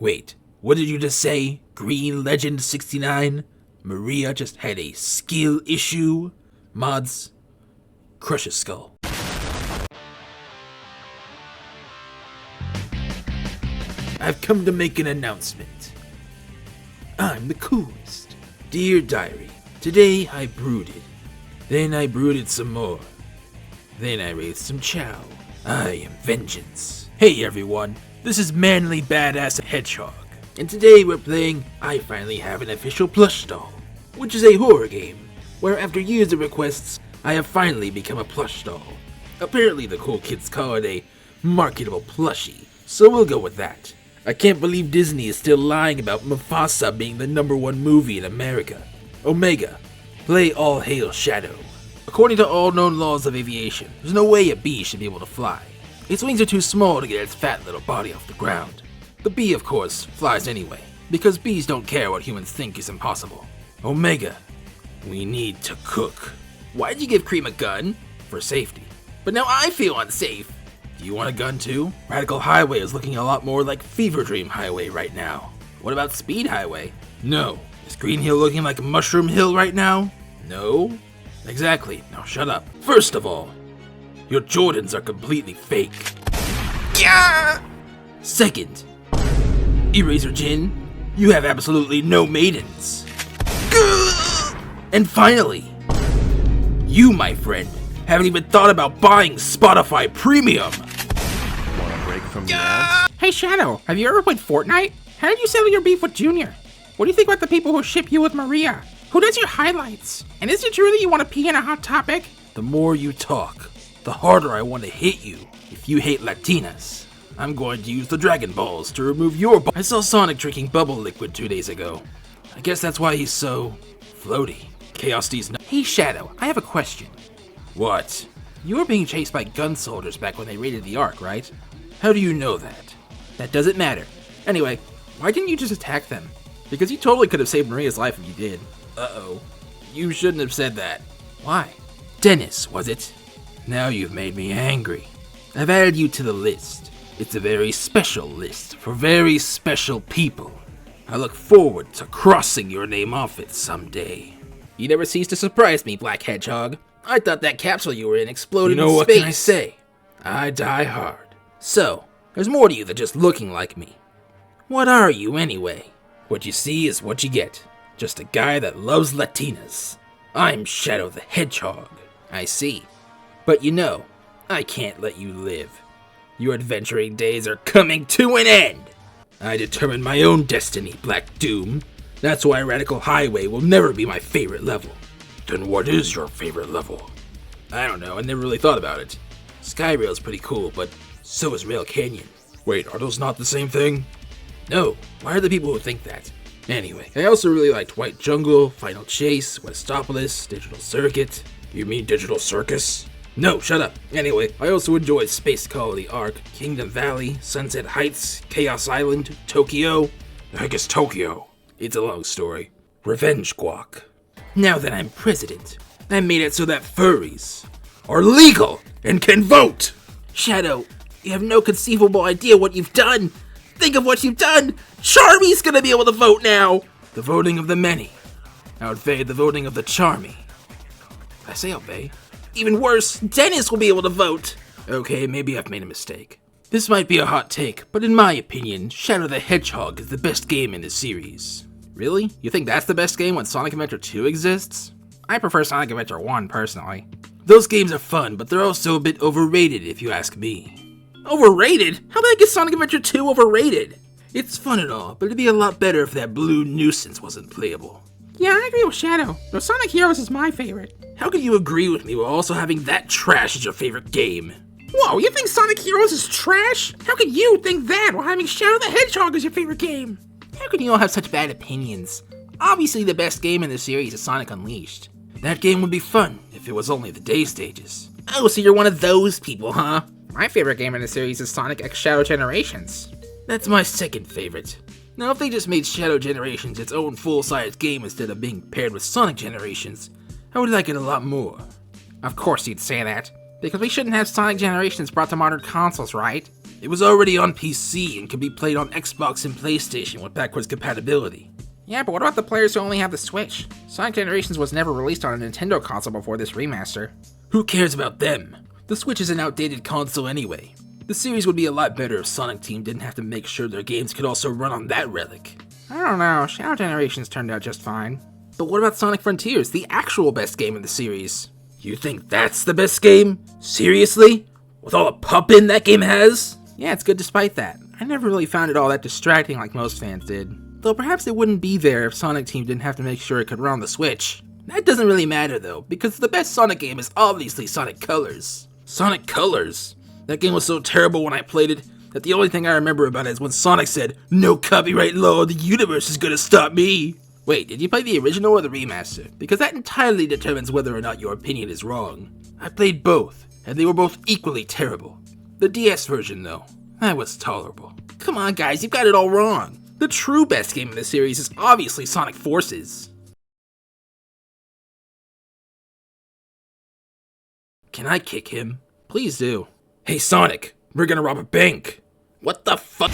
Wait, what did you just say? Green Legend 69? Maria just had a skill issue? Mods, crush his skull. I've come to make an announcement. I'm the coolest. Dear Diary, today I brooded. Then I brooded some more. Then I raised some chow. I am vengeance. Hey everyone, this is Manly Badass Hedgehog. And today we're playing I Finally Have an Official Plush Doll, which is a horror game, where after years of requests, I have finally become a plush doll. Apparently the cool kids call it a marketable plushie, so we'll go with that. I can't believe Disney is still lying about Mufasa being the #1 movie in America. Omega, play All Hail Shadow. According to all known laws of aviation, there's no way a bee should be able to fly. Its wings are too small to get its fat little body off the ground. The bee, of course, flies anyway, because bees don't care what humans think is impossible. Omega, we need to cook. Why'd you give Cream a gun? For safety. But now I feel unsafe. Do you want a gun too? Radical Highway is looking a lot more like Fever Dream Highway right now. What about Speed Highway? No. Is Green Hill looking like Mushroom Hill right now? No. Exactly. Now shut up. First of all, your Jordans are completely fake. Yeah! Second, Eraser Jin, you have absolutely no maidens. And finally, you, my friend, haven't even thought about buying Spotify Premium. Want a break from that? Hey Shadow, have you ever played Fortnite? How did you settle your beef with Junior? What do you think about the people who ship you with Maria? Who does your highlights? And is it true that you want to pee in a Hot Topic? The more you talk, the harder I want to hit you. If you hate Latinas, I'm going to use the Dragon Balls to remove your I saw Sonic drinking bubble liquid 2 days ago. I guess that's why he's so floaty. Chaos D's Hey Shadow, I have a question. What? You were being chased by gun soldiers back when they raided the Ark, right? How do you know that? That doesn't matter. Anyway, why didn't you just attack them? Because you totally could have saved Maria's life if you did. Uh-oh. You shouldn't have said that. Why? Dennis, was it? Now you've made me angry. I've added you to the list. It's a very special list for very special people. I look forward to crossing your name off it someday. You never cease to surprise me, Black Hedgehog. I thought that capsule you were in exploded in space. What can I say? I die hard. So, there's more to you than just looking like me. What are you, anyway? What you see is what you get. Just a guy that loves Latinas. I'm Shadow the Hedgehog. I see. But you know, I can't let you live. Your adventuring days are coming to an end. I determine my own destiny, Black Doom. That's why Radical Highway will never be my favorite level. Then what is your favorite level? I don't know, I never really thought about it. Skyrail's pretty cool, but so is Rail Canyon. Wait, are those not the same thing? No, why are the people who think that? Anyway, I also really liked White Jungle, Final Chase, Westopolis, Digital Circuit. You mean Digital Circus? No, shut up. Anyway, I also enjoyed Space Colony Arc, Kingdom Valley, Sunset Heights, Chaos Island, Tokyo. The heck is Tokyo? It's a long story. Revenge Guac. Now that I'm president, I made it so that furries are legal and can vote. Shadow, you have no conceivable idea what you've done. Think of what you've done! Charmy's gonna be able to vote now! The voting of the many outweigh the voting of the charmy. I say obey. Even worse, Dennis will be able to vote! Okay, maybe I've made a mistake. This might be a hot take, but in my opinion, Shadow the Hedgehog is the best game in the series. Really? You think that's the best game when Sonic Adventure 2 exists? I prefer Sonic Adventure 1 personally. Those games are fun, but they're also a bit overrated if you ask me. Overrated? How the heck is Sonic Adventure 2 overrated? It's fun and all, but it'd be a lot better if that blue nuisance wasn't playable. Yeah, I agree with Shadow, though Sonic Heroes is my favorite. How can you agree with me while also having that trash as your favorite game? Whoa, you think Sonic Heroes is trash? How could you think that while having Shadow the Hedgehog as your favorite game? How can you all have such bad opinions? Obviously the best game in the series is Sonic Unleashed. That game would be fun if it was only the day stages. Oh, so you're one of those people, huh? My favorite game in the series is Sonic X Shadow Generations. That's my second favorite. Now if they just made Shadow Generations its own full-sized game instead of being paired with Sonic Generations, I would like it a lot more. Of course you'd say that, because we shouldn't have Sonic Generations brought to modern consoles, right? It was already on PC and could be played on Xbox and PlayStation with backwards compatibility. Yeah, but what about the players who only have the Switch? Sonic Generations was never released on a Nintendo console before this remaster. Who cares about them? The Switch is an outdated console anyway. The series would be a lot better if Sonic Team didn't have to make sure their games could also run on that relic. I don't know, Shadow Generations turned out just fine. But what about Sonic Frontiers, the actual best game in the series? You think that's the best game? Seriously? With all the pumping that game has? Yeah, it's good despite that. I never really found it all that distracting like most fans did. Though perhaps it wouldn't be there if Sonic Team didn't have to make sure it could run on the Switch. That doesn't really matter though, because the best Sonic game is obviously Sonic Colors. Sonic Colors? That game was so terrible when I played it, that the only thing I remember about it is when Sonic said, "No copyright law, the universe is gonna stop me." Wait, did you play the original or the remaster? Because that entirely determines whether or not your opinion is wrong. I played both, and they were both equally terrible. The DS version though, that was tolerable. Come on guys, you've got it all wrong. The true best game in the series is obviously Sonic Forces. Can I kick him? Please do. Hey Sonic, we're gonna rob a bank. What the fuck?